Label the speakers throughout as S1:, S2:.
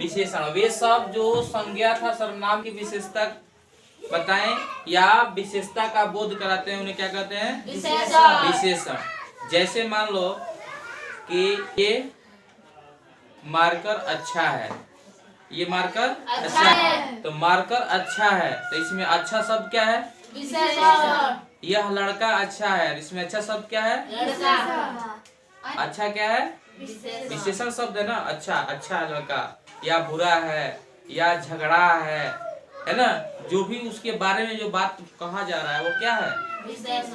S1: विशेषण। वे सब जो संज्ञा था सर्वनाम की विशेषता बताएं या विशेषता का बोध कराते हैं उन्हें क्या कहते हैं? विशेषण। जैसे मान लो कि ये मार्कर अच्छा है, ये मार्कर अच्छा है, तो मार्कर अच्छा है तो इसमें अच्छा शब्द क्या है? विशेषण। यह लड़का अच्छा है, इसमें अच्छा शब्द क्या है? अच्छा क्या है? विशेषण शब्द है ना। अच्छा, अच्छा लड़का, या बुरा है, या झगड़ा है ना। जो भी उसके बारे में जो बात कहा जा रहा है वो क्या है?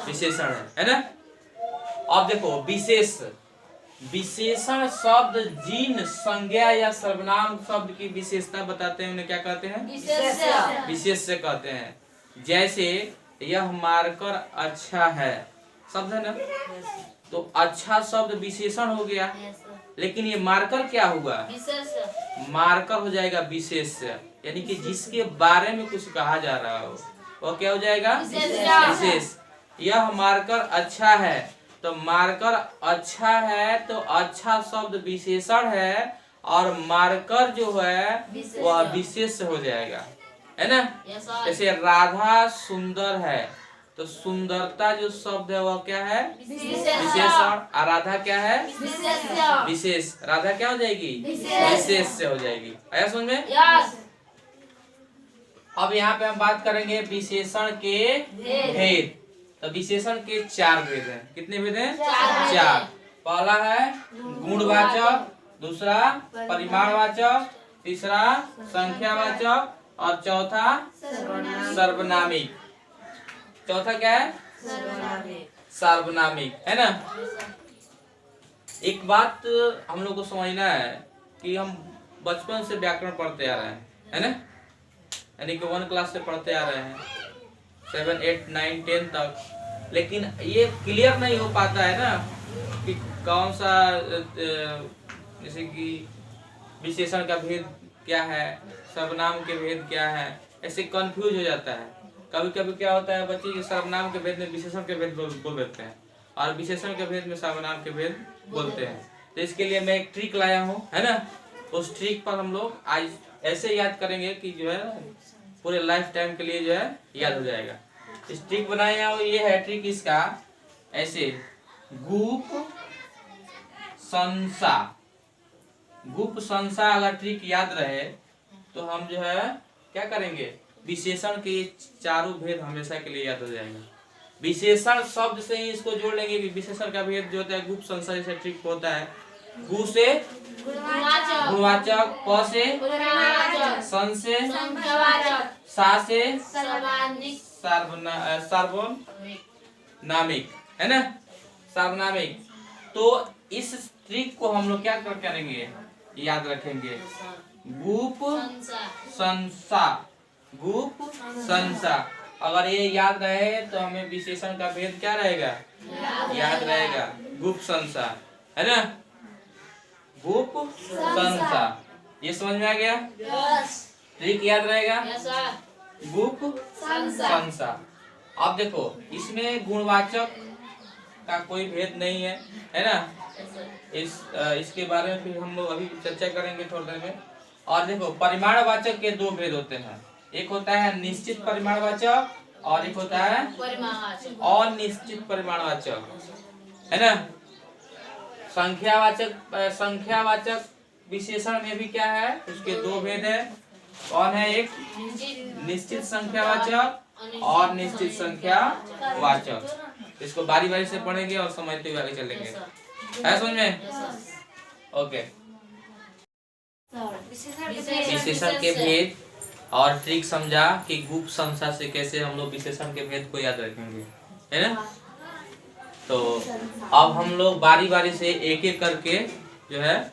S1: विशेषण है ना। अब देखो विशेष, विशेषण शब्द जिन संज्ञा या सर्वनाम शब्द की विशेषता बताते हैं उन्हें क्या कहते हैं? विशेष्य कहते हैं। जैसे यह मार्कर अच्छा है शब्द है ना, तो अच्छा शब्द विशेषण हो गया, लेकिन ये मार्कर क्या हुआ? मार्कर हो जाएगा विशेष्य, यानी कि जिसके बारे में कुछ कहा जा रहा हो वो क्या हो जाएगा? विशेष। यह मार्कर अच्छा है, तो मार्कर अच्छा है तो अच्छा शब्द विशेषण है और मार्कर जो है वह विशेष हो जाएगा, है ना। जैसे राधा सुंदर है, तो सुंदरता जो शब्द है वह क्या है? विशेषण। और राधा क्या है? विशेष। राधा क्या हो जाएगी? विशेष से हो जाएगी। आया समझ में? अब यहाँ पे हम बात करेंगे विशेषण के भेद। तो विशेषण के 4 भेद हैं। कितने भेद हैं? 4। पहला है गुणवाचक, दूसरा परिमाणवाचक, तीसरा संख्यावाचक और चौथा सर्वनामिक। चौथा क्या है? सार्वनामिक, है ना। एक बात हम लोग को समझना है कि हम बचपन से व्याकरण पढ़ते आ रहे हैं, है ना। यानी कि 1 क्लास से पढ़ते आ रहे हैं 7, 8, 9, 10 तक, लेकिन ये क्लियर नहीं हो पाता है ना कि कौन सा जैसे कि विशेषण का भेद क्या है, सर्वनाम के भेद क्या है, ऐसे कंफ्यूज हो जाता है। कभी कभी क्या होता है बच्चे के सर्वनाम के भेद में विशेषण के भेद बोल देते हैं और विशेषण के भेद में सर्वनाम के भेद बोलते हैं। तो इसके लिए मैं एक ट्रिक लाया हूँ, है ना। उस ट्रिक पर हम लोग आज ऐसे याद करेंगे कि जो है पूरे लाइफ टाइम के लिए जो है याद हो जाएगा। इस ट्रिक बनाया और ये है ट्रिक इसका ऐसे, गुप संसा। गुप संसा अगर ट्रिक याद रहे तो हम जो है क्या करेंगे, विशेषण के 4 भेद हमेशा के लिए याद हो जाएगा। विशेषण शब्द से ही इसको जोड़ लेंगे कि विशेषण का भेद जो होता है गुप संसा जैसे ट्रिक होता है। गु से गुणवाचक, प से सन से सा से सार्वनामिक, है ना, सार्वनामिक। तो इस ट्रिक को हम लोग क्या करेंगे, याद रखेंगे। गुप संसा, गुप संसा। अगर ये याद रहे तो हमें विशेषण का भेद क्या रहेगा, याद रहेगा। गुप संसा, है ना, गुप संसा। ये समझ में आ गया? ट्रिक याद रहेगा। गुप संसा। अब देखो इसमें गुणवाचक का कोई भेद नहीं है, है ना। इसके बारे में फिर हम लोग अभी चर्चा करेंगे थोड़ी देर में। और देखो परिमाणवाचक के 2 भेद होते हैं। एक होता है निश्चित परिमाणवाचक और एक होता है अनिश्चित परिमाणवाचक, है ना। संख्यावाचक विशेषण में भी क्या है, उसके 2 भेद है। कौन है? एक निश्चित संख्यावाचक और निश्चित संख्यावाचक। इसको बारी बारी से पढ़ेंगे और समझते हुए आगे चलेंगे, है समझ में? ओके। विशेषण के भेद और ट्रिक समझा कि गुप संसा से कैसे हम लोग विशेषण के भेद को याद रखेंगे, है ना। तो अब हम लोग बारी बारी से एक एक करके जो है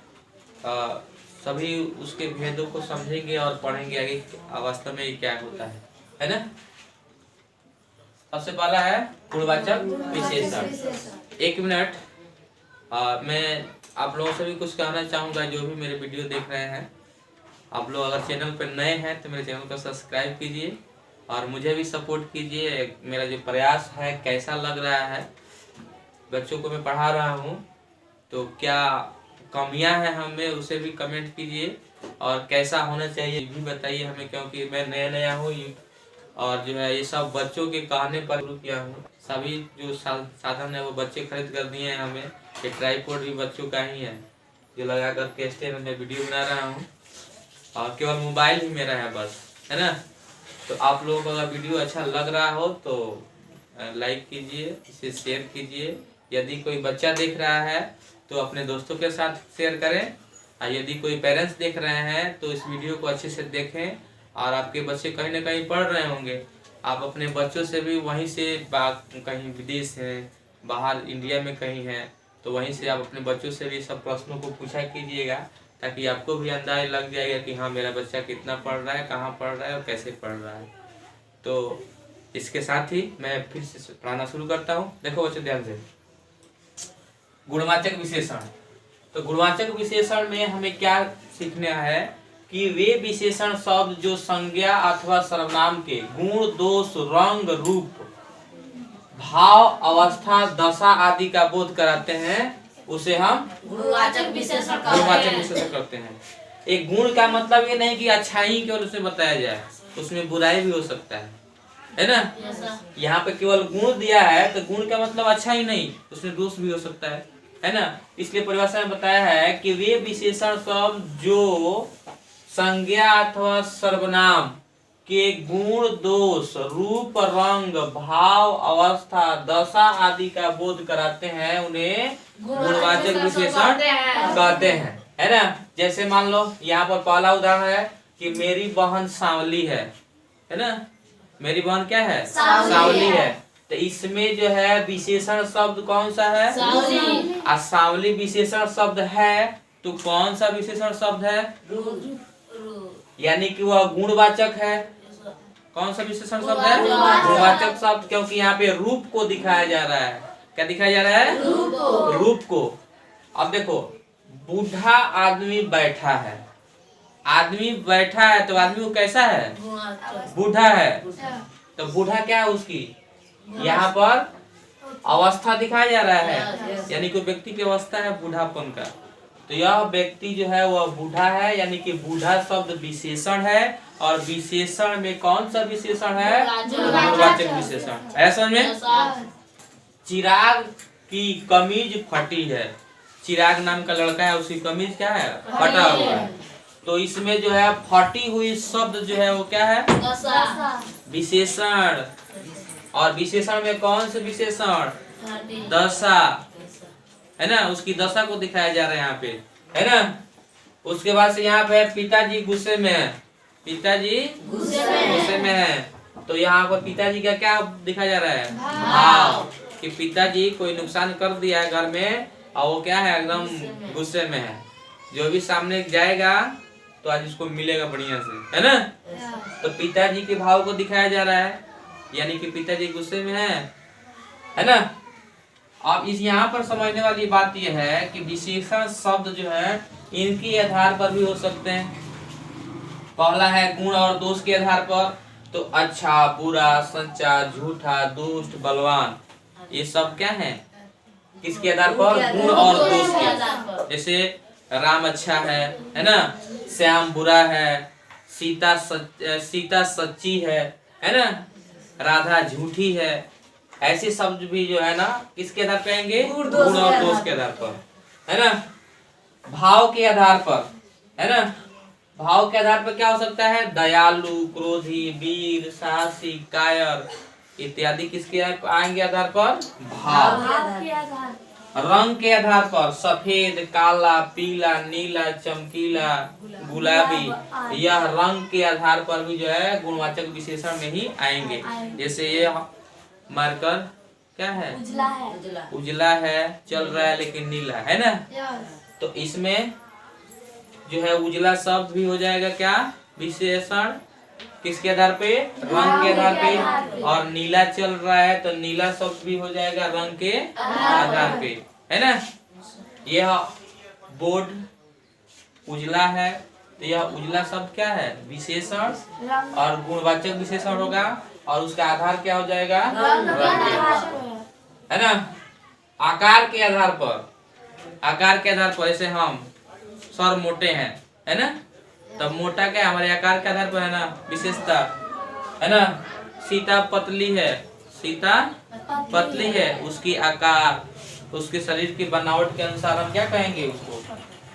S1: सभी उसके भेदों को समझेंगे और पढ़ेंगे आगे वास्तव में ये क्या होता है ना। सबसे पहला है गुणवाचक विशेषण। 1 मिनट, मैं आप लोगों से भी कुछ कहना चाहूँगा जो भी मेरे वीडियो देख रहे हैं। आप लोग अगर चैनल पर नए हैं तो मेरे चैनल को सब्सक्राइब कीजिए और मुझे भी सपोर्ट कीजिए। मेरा जो प्रयास है कैसा लग रहा है, बच्चों को मैं पढ़ा रहा हूँ तो क्या कमियां हैं हमें उसे भी कमेंट कीजिए, और कैसा होना चाहिए ये भी बताइए हमें, क्योंकि मैं नया हूँ और जो है ये सब बच्चों के कहने पर शुरू किया हूँ। सभी जो साधन है वो बच्चे खरीद कर दिए हैं हमें। ये ट्राइपॉड भी बच्चों का ही है जो लगा करके स्टैंड में वीडियो बना रहा हूँ, और केवल मोबाइल ही मेरा है बस, है ना। तो आप लोगों को अगर वीडियो अच्छा लग रहा हो तो लाइक कीजिए, इसे शेयर कीजिए। यदि कोई बच्चा देख रहा है तो अपने दोस्तों के साथ शेयर करें, और यदि कोई पेरेंट्स देख रहे हैं तो इस वीडियो को अच्छे से देखें। और आपके बच्चे कहीं ना कहीं पढ़ रहे होंगे, आप अपने बच्चों से भी वहीं से कहीं विदेश है, बाहर इंडिया में कहीं है, तो वहीं से आप अपने बच्चों से भी सब प्रश्नों को पूछा कीजिएगा, ताकि आपको भी अंदाजा लग जाएगा कि हाँ मेरा बच्चा कितना पढ़ रहा है, कहाँ पढ़ रहा है और कैसे पढ़ रहा है। तो इसके साथ ही मैं फिर से पढ़ाना शुरू करता हूँ। देखो बच्चों ध्यान से, गुणवाचक विशेषण। तो गुणवाचक विशेषण में हमें क्या सीखना है कि वे विशेषण शब्द जो संज्ञा अथवा सर्वनाम के गुण, दोष, रंग, रूप, भाव, अवस्था, दशा आदि का बोध कराते हैं, उसे हम
S2: गुणवाचक विशेषण
S1: करते हैं। एक गुण का मतलब ये नहीं कि अच्छाई केवल उसे बताया जाए, उसमें बुराई भी हो सकता है ना। यहाँ पे केवल गुण दिया है तो गुण का मतलब अच्छा ही नहीं, उसमें दोष भी हो सकता है ना। इसलिए परिभाषा में बताया है कि वे विशेषण शब्द जो संज्ञा अथवा सर्वनाम के गुण, दोष, रूप, रंग, भाव, अवस्था, दशा आदि का बोध कराते हैं, उन्हें गुणवाचक विशेषण कहते हैं, है ना। जैसे मान लो यहाँ पर पहला उदाहरण है कि मेरी बहन सांवली है ना। मेरी बहन क्या है? सांवली है। तो इसमें जो है विशेषण शब्द कौन सा है?
S2: सांवली।
S1: और सांवली विशेषण शब्द है तो कौन सा विशेषण शब्द है? यानी कि वह गुणवाचक है। कौन सा विशेषण शब्द है? गुणवाचक शब्द, क्योंकि यहाँ पे रूप को दिखाया जा रहा है। क्या दिखाया जा रहा है? रूप को। अब देखो, बूढ़ा आदमी बैठा है, आदमी बैठा है तो आदमी वो कैसा है? बूढ़ा है। तो बूढ़ा क्या है उसकी? यहाँ पर अवस्था दिखाया जा रहा है, यानी कोई व्यक्ति की अवस्था है बूढ़ापन का। तो यह व्यक्ति जो है वह बूढ़ा है, यानी कि बूढ़ा शब्द विशेषण है। और विशेषण में कौन सा विशेषण है? गुणवाचक विशेषण। ऐसा में चिराग की कमीज फटी है। चिराग नाम का लड़का है, उसकी कमीज क्या है? फटा हुआ है। तो इसमें जो है फटी हुई शब्द जो है वो क्या है? विशेषण। और विशेषण में कौन से विशेषण? दशा, है ना। उसकी दशा को दिखाया जा रहा है यहाँ पे, है ना। उसके बाद से यहाँ पे पिताजी गुस्से में है। पिताजी गुस्से में है। तो यहाँ पर पिताजी का क्या दिखाया जा रहा है? भाव। कि पिताजी कोई नुकसान कर दिया है घर में और वो क्या है? एकदम गुस्से में है। जो भी सामने जाएगा तो आज इसको मिलेगा बढ़िया से, है ना। तो पिताजी के भाव को दिखाया जा रहा है, यानी कि पिताजी गुस्से में है ना। अब इस यहाँ पर समझने वाली बात यह है कि विशेषण शब्द जो है इनके आधार पर भी हो सकते हैं। पहला है गुण और दोष के आधार पर। तो अच्छा, बुरा, सच्चा, झूठा, दुष्ट, बलवान, ये सब क्या है? किसके आधार पर? गुण और दोष के। जैसे राम अच्छा है ना। श्याम बुरा है। सीता सच्ची है ना। राधा झूठी है। ऐसे शब्द भी जो है ना किसके आधार पे आएंगे? गुण और दोष के आधार पर, है ना। भाव के आधार पर, है ना। भाव के आधार पर क्या हो सकता है? दयालु, क्रोधी, वीर, साहसी, कायर इत्यादि किसके आएंगे आधार पर? भाव के आधार। रंग के आधार पर सफेद, काला, पीला, नीला, चमकीला, गुलाबी, यह रंग के आधार पर भी जो है गुणवाचक विशेषण में ही आएंगे। जैसे ये मार्कर क्या है? उजला है, चल रहा है लेकिन नीला, है ना। तो इसमें जो है उजला शब्द भी हो जाएगा क्या? विशेषण। किसके आधार पे? रंग के आधार पे। और नीला चल रहा है तो नीला शब्द भी हो जाएगा रंग के आधार पे, है ना। यह बोर्ड उजला है तो यह उजला शब्द क्या है? विशेषण और गुणवाचक विशेषण होगा। और उसका आधार क्या हो जाएगा? रंग है ना। आकार के आधार पर, आकार के आधार पर जैसे हम सर मोटे हैं, है ना। तब मोटा क्या हमारे आकार के आधार पर है ना विशेषता, है ना। सीता पतली है, सीता पतली है, उसकी आकार, उसके शरीर की बनावट के अनुसार हम क्या कहेंगे उसको,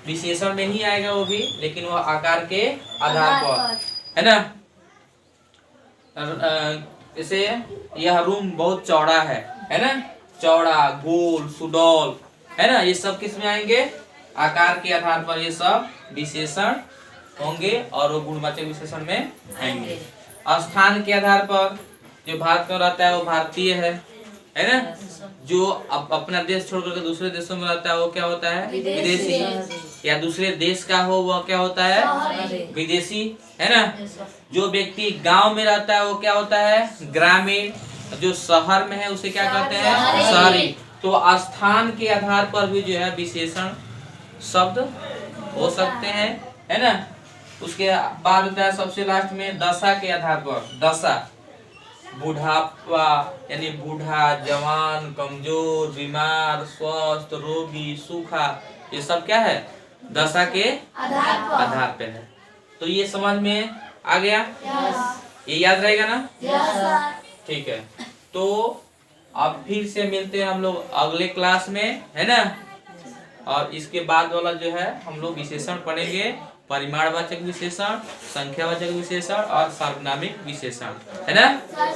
S1: विशेषण में ही आएगा वो भी, लेकिन वो आकार के आधार पर, है ना। इसे यह रूम बहुत चौड़ा है ना, चौड़ा, गोल, सुडौल, है ना। ये सब किस में आएंगे, आकार के आधार पर ये सब विशेषण होंगे और वो गुणवाचक विशेषण में आएंगे। स्थान के आधार पर जो भारत में रहता है वो भारतीय है ना। जो अपना देश छोड़ करके दूसरे देशों में रहता है वो क्या होता है, विदेशी। या दूसरे देश का हो वह क्या होता है, विदेशी, है ना। जो व्यक्ति गांव में रहता है वो क्या होता है, ग्रामीण। जो शहर में है उसे क्या कहते हैं, शहरी। तो स्थान के आधार पर भी जो है विशेषण शब्द हो सकते हैं, है ना। उसके बाद होता है सबसे लास्ट में दशा के आधार पर। दशा, बुढ़ापा यानी बूढ़ा, जवान, कमजोर, बीमार, स्वस्थ, रोगी, सूखा, ये सब क्या है, दशा के आधार पे है। तो ये समझ में आ गया, ये याद रहेगा ना, ठीक है। तो अब फिर से मिलते हैं हम लोग अगले क्लास में, है ना। और इसके बाद वाला जो है हम लोग विशेषण पढ़ेंगे, परिमाणवाचक विशेषण, संख्यावाचक विशेषण और सार्वनामिक विशेषण, है ना।